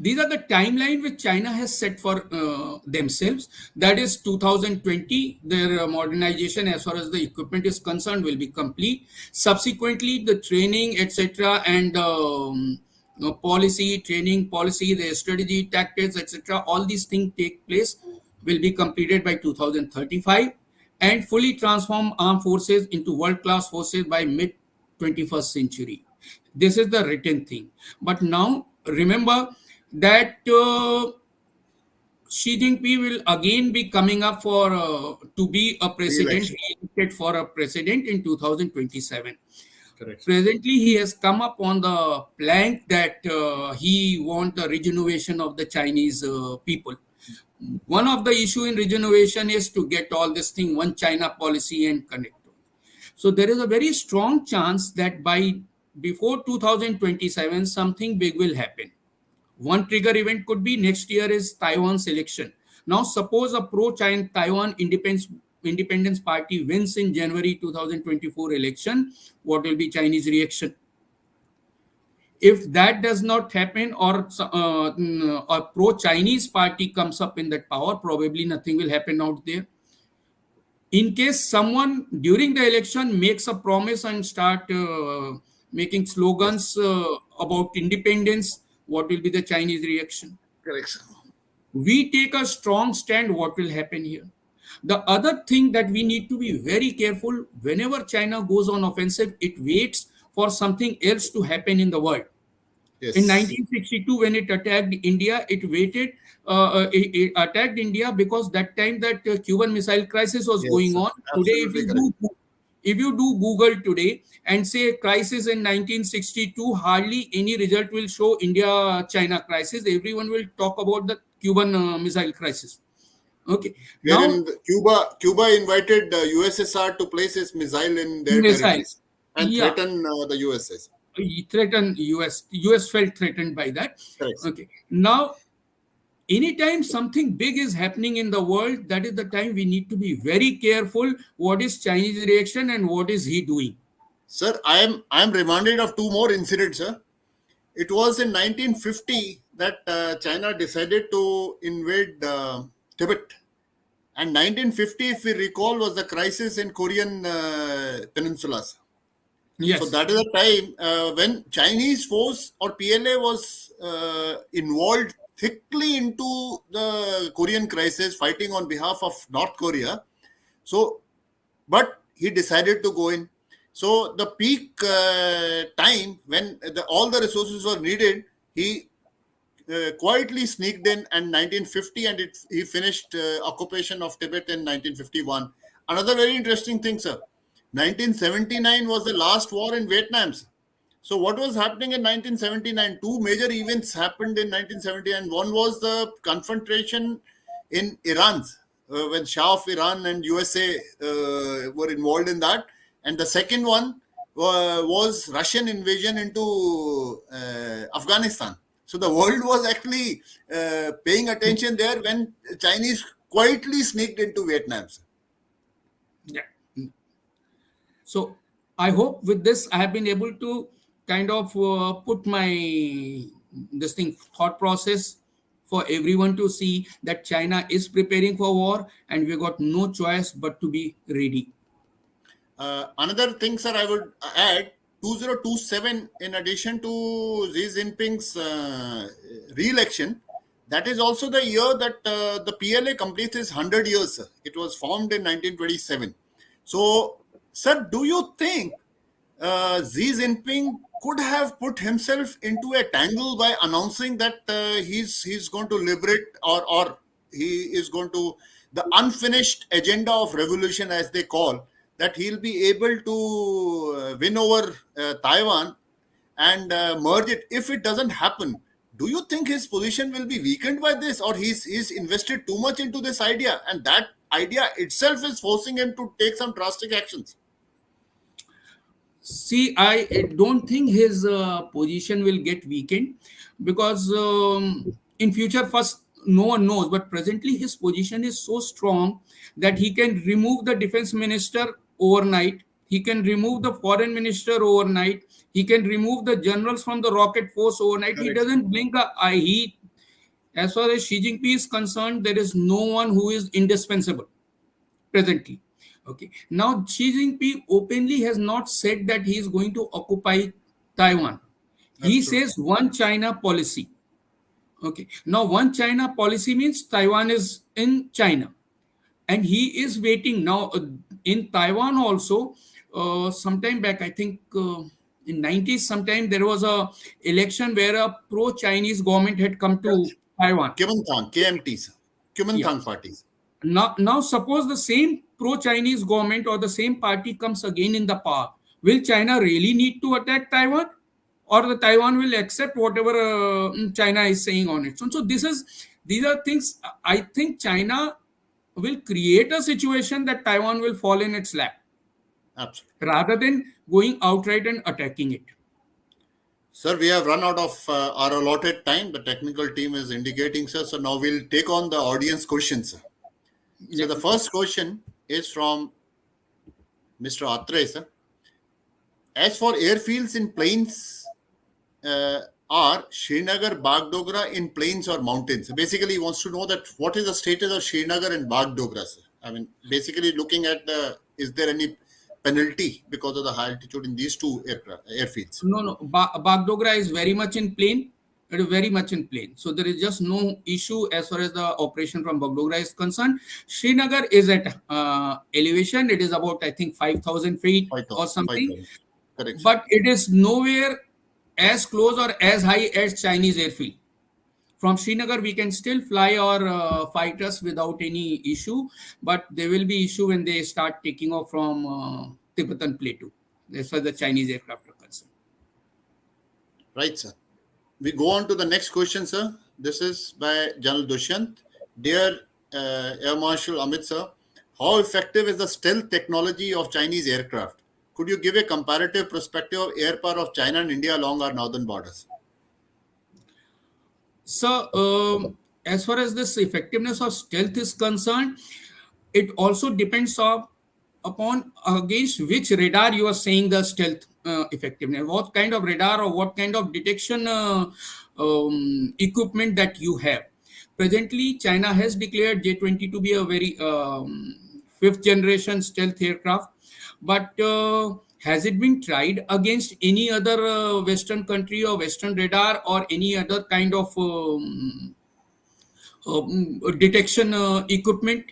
These are the timeline which China has set for themselves. That is 2020. Their modernization, as far as the equipment is concerned, will be complete. Subsequently, the training, etc., and policy, training policy, their strategy, tactics, etc., all these things take place will be completed by 2035, and fully transform armed forces into world-class forces by mid 21st century. This is the written thing. But now remember that Xi Jinping will again be coming up for to be a president, Re-election. re-elected for a president in 2027. Correct. Presently, he has come up on the plank that he wants a regeneration of the Chinese people. One of the issue in regeneration is to get all this thing one China policy and connect. So there is a very strong chance that by before 2027 something big will happen. One trigger event could be next year is Taiwan's election. Now suppose a pro-China Taiwan Independence Party wins in January 2024 election, what will be Chinese reaction? If that does not happen, or a pro-Chinese party comes up in that power, probably nothing will happen out there. In case someone during the election makes a promise and start making Yes. slogans about independence, what will be the Chinese reaction? Correct, sir. We take a strong stand, what will happen here? The other thing that we need to be very careful, whenever China goes on offensive, it waits for something else to happen in the world. In Yes. 1962, when it attacked India, it waited. It attacked India because that time that Cuban Missile Crisis was Yes, going sir. on. Today, Absolutely correct. if you do Google today and say crisis in 1962, hardly any result will show India-China crisis. Everyone will talk about the Cuban Missile Crisis. Okay, now Wherein Cuba invited the USSR to place its missile in their missile, territories and yeah, threaten the USS. threaten US. US felt threatened by that. Correct. Okay, now anytime something big is happening in the world, that is the time we need to be very careful what is Chinese reaction and what is he doing. Sir, I am reminded of two more incidents, sir. It was in 1950 that China decided to invade Tibet. And 1950, if we recall, was the crisis in Korean Peninsula. So Yes, that is the time when Chinese force or PLA was involved thickly into the Korean crisis, fighting on behalf of North Korea. So, but he decided to go in. So the peak time when all the resources were needed, he quietly sneaked in and 1950, and he finished occupation of Tibet in 1951. Another very interesting thing, sir. 1979 was the last war in Vietnam, sir. So what was happening in 1979? Two major events happened in 1979. One was the confrontation in Iran, when Shah of Iran and USA were involved in that. And the second one was Russian invasion into Afghanistan. So the world was actually paying attention there when Chinese quietly sneaked into Vietnam. yeah. So I hope with this I have been able to kind of put my this thing thought process for everyone to see that China is preparing for war and we got no choice but to be ready. Another thing, sir, I would add 2027, in addition to Xi Jinping's re election, that is also the year that the PLA completes its 100 years. Sir. It was formed in 1927. So, sir, do you think Xi Jinping could have put himself into a tangle by announcing that he's going to liberate, or he is going to the unfinished agenda of revolution, as they call, that he'll be able to win over Taiwan and merge it. If it doesn't happen, do you think his position will be weakened by this, or he's invested too much into this idea, and that idea itself is forcing him to take some drastic actions? See, I don't think his position will get weakened because in future, first, no one knows, but presently his position is so strong that he can remove the defense minister overnight. He can remove the foreign minister overnight. He can remove the generals from the rocket force overnight. He Correct. doesn't blink an eye. As far as Xi Jinping is concerned, there is no one who is indispensable presently. Okay. Now, Xi Jinping openly has not said that he is going to occupy Taiwan. He Absolutely. says one China policy. Okay. Now, one China policy means Taiwan is in China. And he is waiting now in Taiwan also. Sometime back, I think in 90s, sometime there was a election where a pro-Chinese government had come to Yes. Taiwan. Kuomintang, KMTs, Yeah. Kuomintang parties. Now suppose the same pro-Chinese government or the same party comes again in the power. Will China really need to attack Taiwan, or the Taiwan will accept whatever China is saying on it? So these are things. I think China will create a situation that Taiwan will fall in its lap Absolutely. rather than going outright and attacking it. Sir, we have run out of our allotted time. The technical team is indicating, sir. So now we'll take on the audience questions, sir. So Yeah. the first question is from Mr. Atre, sir. As for airfields in plains, uh, are Srinagar, Bagdogra in plains or mountains? Basically, he wants to know that what is the status of Srinagar and Bagdogra, sir. I mean, basically looking at the, is there any penalty because of the high altitude in these two airfields? No, no. Bagdogra is very much in plane. It is very much in plane. So there is just no issue as far as the operation from Bagdogra is concerned. Srinagar is at elevation. It is about, I think, 5,000 feet or 5,000. something. 5,000. Correct, sir. But it is nowhere as close or as high as Chinese airfield. From Srinagar, we can still fly our fighters without any issue, but there will be issue when they start taking off from Tibetan Plateau. That's why the Chinese aircraft are concerned. Right, sir. We go on to the next question, sir. This is by General Dushyant. Dear Air Marshal Amit, sir, how effective is the stealth technology of Chinese aircraft? Could you give a comparative perspective of air power of China and India along our northern borders? So, as far as this effectiveness of stealth is concerned, it also depends upon against which radar you are saying the stealth effectiveness. What kind of radar or what kind of detection equipment that you have. Presently, China has declared J-20 to be a very fifth generation stealth aircraft, but has it been tried against any other Western country or Western radar or any other kind of detection equipment?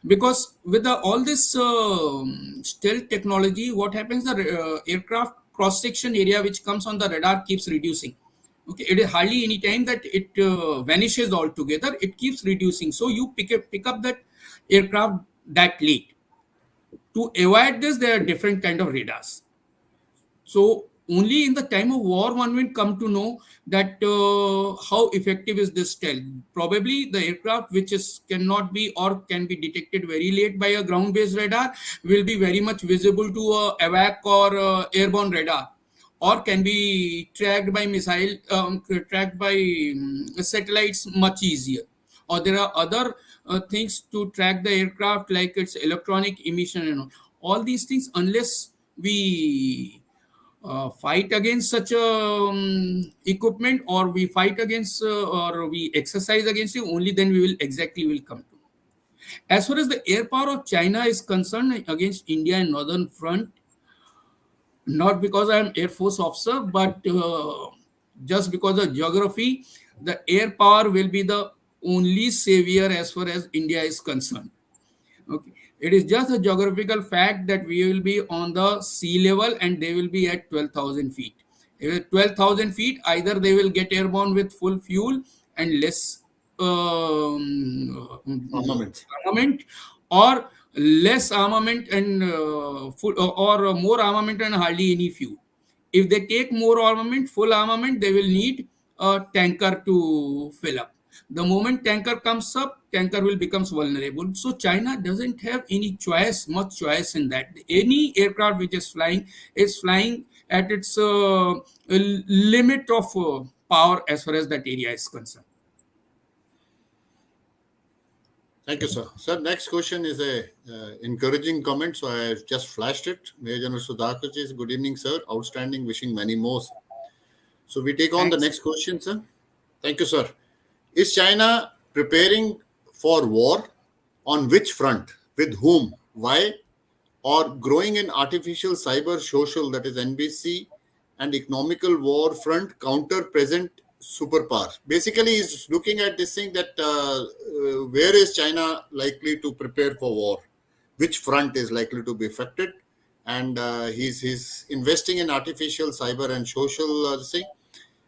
Because with all this stealth technology, what happens, the aircraft cross section area which comes on the radar keeps reducing. Okay, it is hardly any time that it vanishes altogether. It keeps reducing, so you pick up that aircraft that late. To avoid this, there are different kind of radars. So only in the time of war one will come to know that how effective is this stealth. Probably the aircraft which is cannot be or can be detected very late by a ground-based radar will be very much visible to a AVAC or airborne radar, or can be tracked by missile, tracked by satellites much easier. Or there are other things to track the aircraft like its electronic emission and all these things. Unless we fight against such equipment, or we fight against or we exercise against it, only then we will exactly will come to. As far as the air power of China is concerned against India and northern front, not because I am air force officer, but just because of geography, the air power will be the only savior as far as India is concerned. Okay. It is just a geographical fact that we will be on the sea level and they will be at 12,000 feet. If at 12,000 feet, either they will get airborne with full fuel and less Armaments. armament, or less armament and full, or more armament and hardly any fuel. If they take more armament, full armament, they will need a tanker to fill up. The moment tanker comes up, tanker will becomes vulnerable. So China doesn't have any choice, much choice in that. Any aircraft which is flying at its limit of power as far as that area is concerned. Thank you, sir. Sir, next question is a encouraging comment, so I have just flashed it. Major General Sudhakar says, good evening, sir. Outstanding. Wishing many more. So we take on the Thanks. next question, sir. Thank you, sir. Is China preparing for war? On which front? With whom? Why? Or growing in artificial cyber social, that is NBC, and economical war front counter present superpower. Basically, he's looking at this thing that where is China likely to prepare for war? Which front is likely to be affected? And he's investing in artificial cyber and social thing,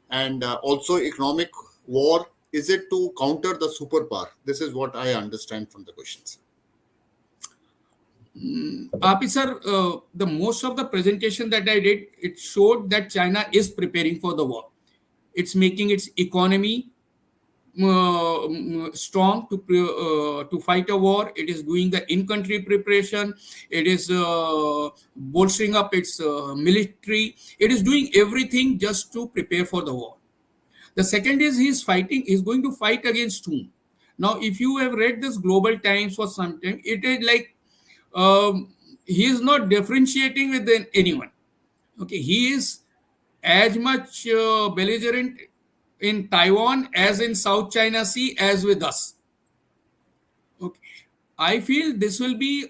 and also economic war. Is it to counter the superpower? This is what I understand from the questions. Sir, the most of the presentation that I did, it showed that China is preparing for the war. It's making its economy strong to fight a war. It is doing the in-country preparation. It is bolstering up its military. It is doing everything just to prepare for the war. The second is he's fighting. He's going to fight against whom? Now, if you have read this Global Times for some time, it is like he is not differentiating with anyone. Okay, he is as much belligerent in Taiwan as in South China Sea as with us. Okay, I feel this will be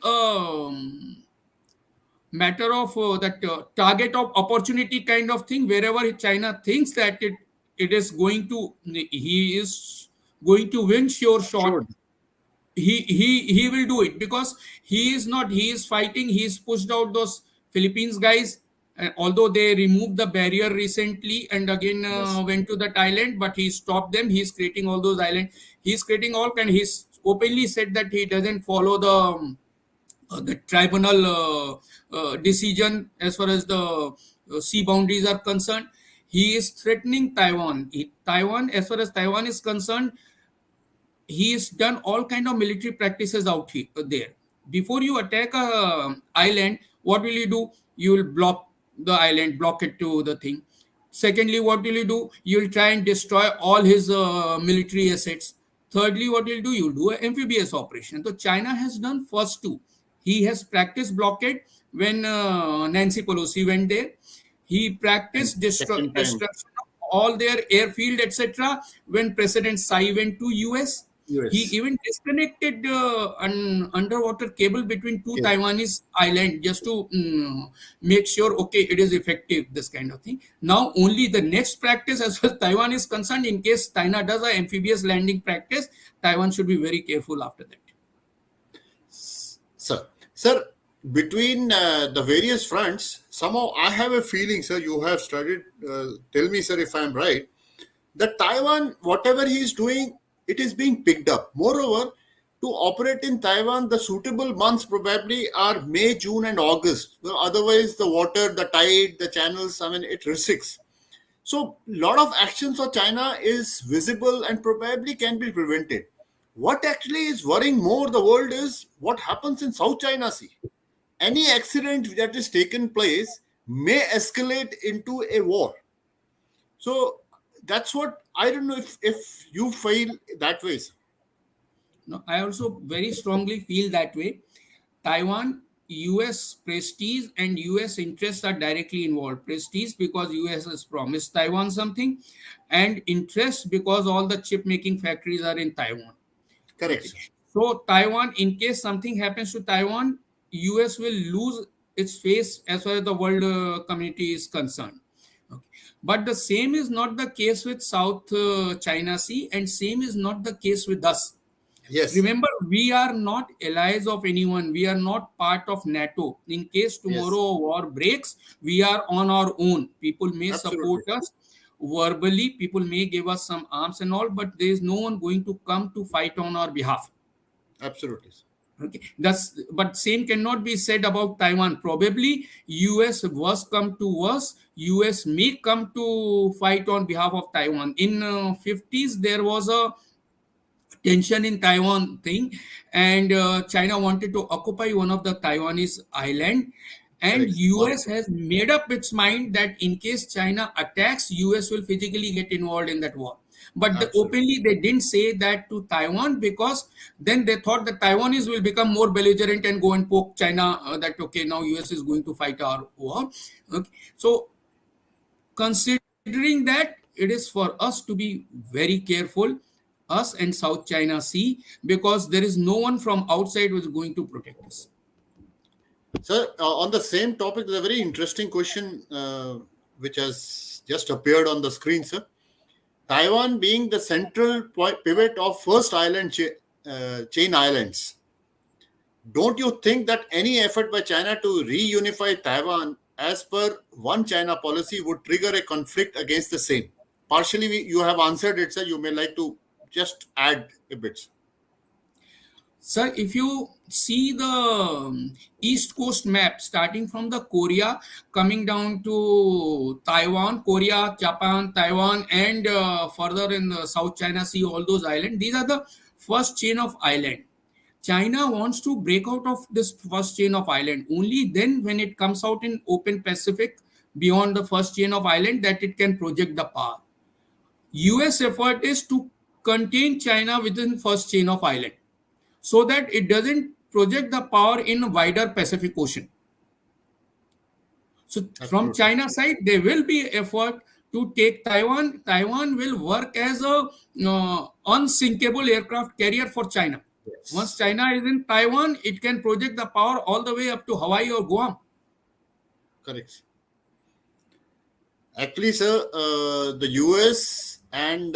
matter of that target of opportunity kind of thing. Wherever China thinks that it is going to, he is going to win sure shot, Sure. he will do it, because he is not, he is fighting, he is pushed out those Philippines guys, although they removed the barrier recently and again Yes. went to that island, but he stopped them. He is creating all those islands, he's creating all kind, he's openly said that he doesn't follow the tribunal decision as far as the sea boundaries are concerned. He is threatening Taiwan. Taiwan, as far as Taiwan is concerned, he's done all kind of military practices out here there. Before you attack a island, what will you do? You will block the island, block it to the thing. Secondly, what will you do? You will try and destroy all his military assets. Thirdly, what you'll do? You'll do an amphibious operation. So China has done first two. He has practiced blockade when Nancy Pelosi went there. He And practiced second time, destruction of all their airfield, etc. When President Tsai went to US, he US. even disconnected an underwater cable between two Okay. Taiwanese islands just to make sure, okay, it is effective, this kind of thing. Now, only the next practice, as far as Taiwan is concerned, in case China does an amphibious landing practice, Taiwan should be very careful after that. Sir, sir, between the various fronts, somehow I have a feeling, sir, you have studied, tell me, sir, if I'm right, that Taiwan, whatever he is doing, it is being picked up. Moreover, to operate in Taiwan, the suitable months probably are May, June, and August. Well, otherwise, the water, the tide, the channels, I mean, it restricts. So, lot of actions for China is visible and probably can be prevented. What actually is worrying more the world is what happens in South China Sea. Any accident that is taken place may escalate into a war. So that's what I don't know if you feel that way, sir. No, I also very strongly feel that way. Taiwan, US prestige and US interests are directly involved. Prestige because US has promised Taiwan something, and interest because all the chip making factories are in Taiwan. Correct, Okay. sir. So Taiwan, in case something happens to Taiwan, US will lose its face as far as the world community is concerned. Okay. But the same is not the case with South China Sea, and same is not the case with us. Yes, Remember, we are not allies of anyone. We are not part of NATO. In case yes, tomorrow war breaks, we are on our own. People may absolutely, support us verbally, people may give us some arms and all, but there is no one going to come to fight on our behalf. absolutely, sir. Okay, that's, but same cannot be said about Taiwan. Probably US was come to us. US may come to fight on behalf of Taiwan. In 50s, there was a tension in Taiwan thing, and China wanted to occupy one of the Taiwanese island, and Correct, sir. US Marshal. has made up its mind that in case China attacks, US will physically get involved in that war. But Absolutely, openly they didn't say that to Taiwan, because then they thought the Taiwanese will become more belligerent and go and poke China, that okay, now US is going to fight our war. Okay. So considering that, it is for us to be very careful, us and South China Sea, because there is no one from outside who is going to protect us. sir. On the same topic, there's a very interesting question which has just appeared on the screen, sir. Taiwan being the central pivot of first chain islands. Don't you think that any effort by China to reunify Taiwan as per one China policy would trigger a conflict against the same? Partially, you have answered it, sir. You may like to just add a bit. Sir, if you see the East Coast map, starting from the Korea, coming down to Taiwan, Korea, Japan, Taiwan, and further in the South China Sea, all those islands, these are the first chain of island. China wants to break out of this first chain of island. Only then, when it comes out in open Pacific beyond the first chain of island, that it can project the power. US effort is to contain China within first chain of island, so that it doesn't project the power in wider Pacific Ocean. So from Absolutely. China side, there will be effort to take Taiwan. Taiwan will work as a unsinkable aircraft carrier for China. Once Yes. China is in Taiwan, it can project the power all the way up to Hawaii or Guam. Correct. Actually, sir, the US and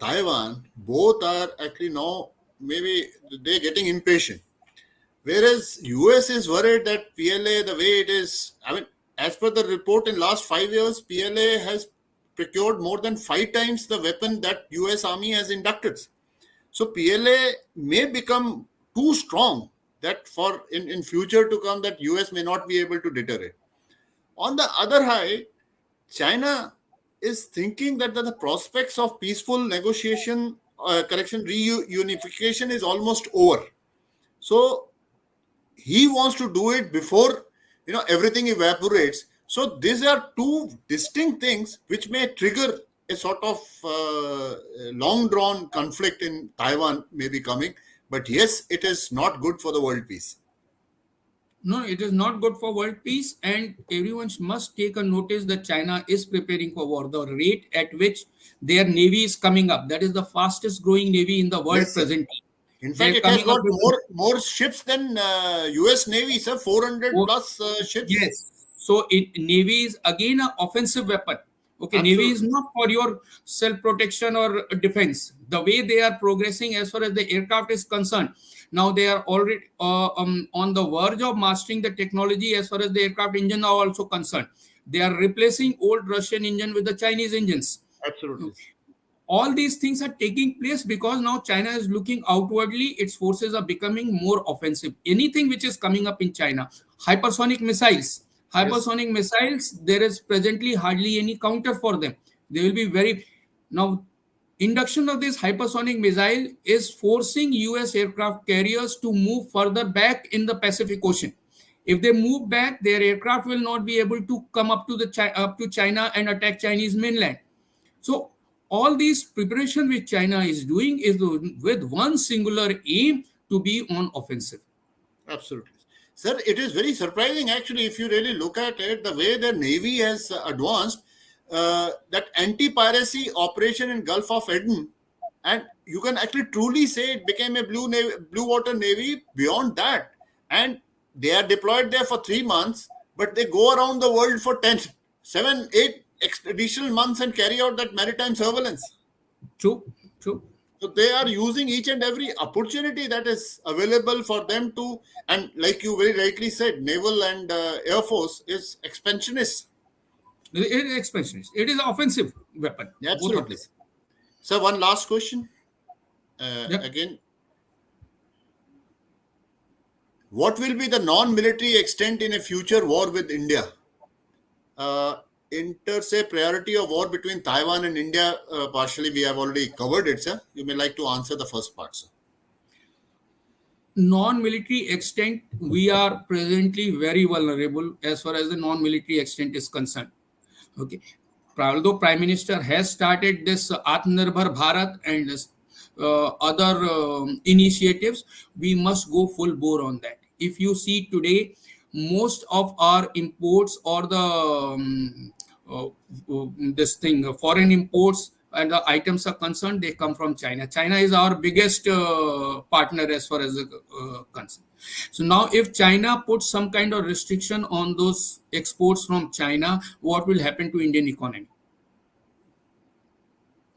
Taiwan both are actually now maybe they're getting impatient. Whereas US is worried that PLA, the way it is, I mean, as per the report in last 5 years, PLA has procured more than 5 times the weapon that US Army has inducted. So PLA may become too strong that for in future to come that US may not be able to deter it. On the other hand, China is thinking that the prospects of peaceful negotiation, reunification is almost over. So he wants to do it before everything evaporates. So these are two distinct things which may trigger a sort of long drawn conflict in Taiwan may be coming. But yes, it is not good for the world peace. No, it is not good for world peace, and everyone must take a notice that China is preparing for war. The rate at which their navy is coming up, that is the fastest growing navy in the world Yes, sir. presently. In fact, They're it has coming up got with more ships than US Navy, sir. 400 oh, plus ships. yes. So navy is again an offensive weapon. Okay, navy is Absolutely. not for your self protection or defense. The way they are progressing as far as the aircraft is concerned, now they are already on the verge of mastering the technology as far as the aircraft engine are also concerned. They are replacing old Russian engine with the Chinese engines. Absolutely. All these things are taking place because now China is looking outwardly, its forces are becoming more offensive. Anything which is coming up in China, hypersonic missiles, Yes. hypersonic missiles, there is presently hardly any counter for them. They will be very now. Induction of this hypersonic missile is forcing US aircraft carriers to move further back in the Pacific Ocean. If they move back, their aircraft will not be able to come up to up to China and attack Chinese mainland. So all these preparation which China is doing is with one singular aim to be on offensive. Absolutely. Sir, it is very surprising actually if you really look at it, the way the Navy has advanced, that anti-piracy operation in Gulf of Aden, and you can actually truly say it became a blue water Navy beyond that. And they are deployed there for 3 months, but they go around the world for 10, 7, 8 additional months and carry out that maritime surveillance. True, true. So they are using each and every opportunity that is available for them to, and like you very rightly said, naval and air force is expansionist. It is expansionist. It is an offensive weapon, both of Absolutely. them. So one last question. Yeah. Again, what will be the non-military extent in a future war with India? Uh, Inter say priority of war between Taiwan and India. Partially, we have already covered it, sir. You may like to answer the first part, sir. Non-military extent, we are presently very vulnerable as far as the non-military extent is concerned. Okay. Although Prime Minister has started this Atmanirbhar Bharat and other initiatives, we must go full bore on that. If you see today, most of our imports or the uh, this thing foreign imports and the items are concerned, they come from China. China is our biggest partner as far as concerned. So now, if China puts some kind of restriction on those exports from China, what will happen to Indian economy?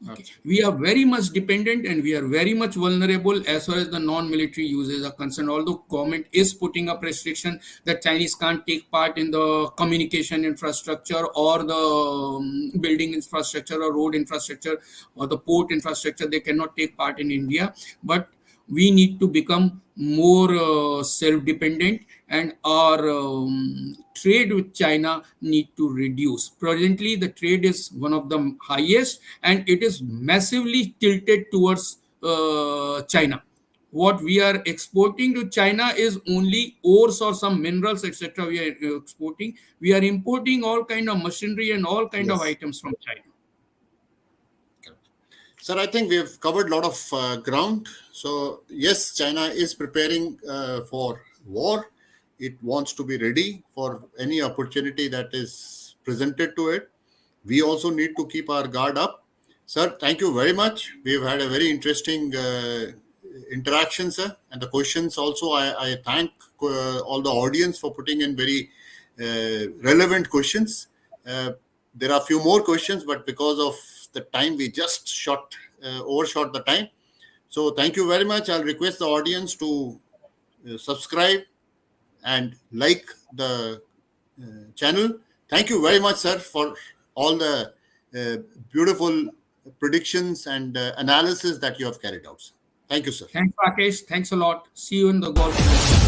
Okay. Absolutely. We are very much dependent and we are very much vulnerable as far as the non-military uses are concerned. Although government is putting up restriction that Chinese can't take part in the communication infrastructure or the building infrastructure or road infrastructure or the port infrastructure, they cannot take part in India. But we need to become more self-dependent, and our trade with China need to reduce. Presently, the trade is one of the highest, and it is massively tilted towards China. What we are exporting to China is only ores or some minerals, etc. We are exporting. We are importing all kind of machinery and all kind of Yes. items from China. Sir, I think we have covered a lot of ground. So, yes, China is preparing for war. It wants to be ready for any opportunity that is presented to it. We also need to keep our guard up. Sir, thank you very much. We've had a very interesting interaction, sir. And the questions also, I thank all the audience for putting in very relevant questions. There are a few more questions, but because of the time, we just overshot the time. So thank you very much. I'll request the audience to subscribe and like the channel. Thank you very much, sir, for all the uh, beautiful predictions and analysis that you have carried out. Sir. Thank you, sir. Thanks, Rakesh. Thanks a lot. See you in the golf.